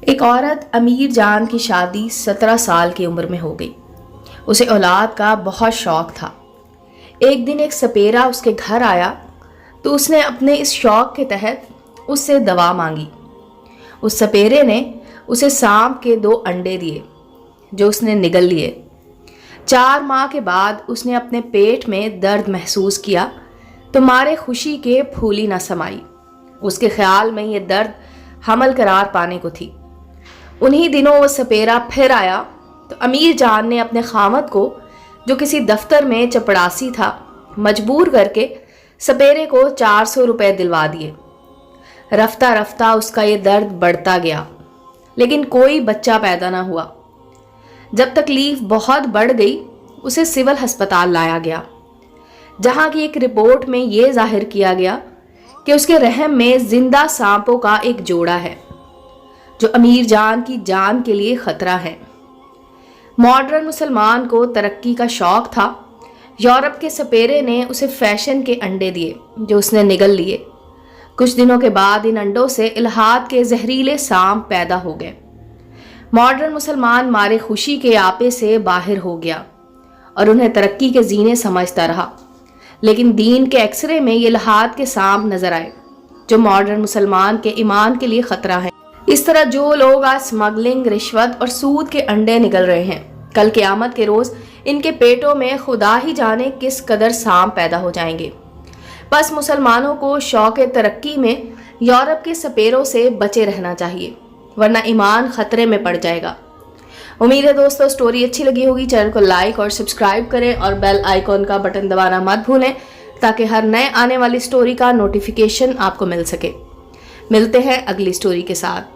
ایک عورت امیر جان کی شادی 17 سال کی عمر میں ہو گئی۔ اسے اولاد کا بہت شوق تھا۔ ایک دن ایک سپیرا اس کے گھر آیا تو اس نے اپنے اس شوق کے تحت اس سے دوا مانگی۔ اس سپیرے نے اسے سانپ کے 2 انڈے دیے جو اس نے نگل لیے۔ 4 ماہ کے بعد اس نے اپنے پیٹ میں درد محسوس کیا تو مارے خوشی کے پھولی نہ سمائی۔ اس کے خیال میں یہ درد حمل قرار پانے کو تھی۔ انہی دنوں وہ سپیرا پھر آیا تو امیر جان نے اپنے خامد کو، جو کسی دفتر میں چپڑاسی تھا، مجبور کر کے سپیرے کو 400 روپے دلوا دیے۔ رفتہ رفتہ اس کا یہ درد بڑھتا گیا، لیکن کوئی بچہ پیدا نہ ہوا۔ جب تکلیف بہت بڑھ گئی، اسے سول ہسپتال لایا گیا، جہاں کی ایک رپورٹ میں یہ ظاہر کیا گیا کہ اس کے رحم میں زندہ سانپوں کا ایک جوڑا ہے جو امیر جان کی جان کے لیے خطرہ ہے۔ ماڈرن مسلمان کو ترقی کا شوق تھا۔ یورپ کے سپیرے نے اسے فیشن کے انڈے دیے جو اس نے نگل لیے۔ کچھ دنوں کے بعد ان انڈوں سے الحاد کے زہریلے سانپ پیدا ہو گئے۔ ماڈرن مسلمان مارے خوشی کے آپے سے باہر ہو گیا اور انہیں ترقی کے زینے سمجھتا رہا، لیکن دین کے ایکس رے میں یہ الحاد کے سانپ نظر آئے جو ماڈرن مسلمان کے ایمان کے لیے خطرہ ہیں۔ اس طرح جو لوگ آج سمگلنگ، رشوت اور سود کے انڈے نگل رہے ہیں، کل قیامت کے روز ان کے پیٹوں میں خدا ہی جانے کس قدر سانپ پیدا ہو جائیں گے۔ بس مسلمانوں کو شوق ترقی میں یورپ کے سپیروں سے بچے رہنا چاہیے، ورنہ ایمان خطرے میں پڑ جائے گا۔ امید ہے دوستو سٹوری اچھی لگی ہوگی۔ چینل کو لائک اور سبسکرائب کریں اور بیل آئیکن کا بٹن دبانا مت بھولیں تاکہ ہر نئے آنے والی سٹوری کا نوٹیفیکیشن آپ کو مل سکے۔ ملتے ہیں اگلی سٹوری کے ساتھ۔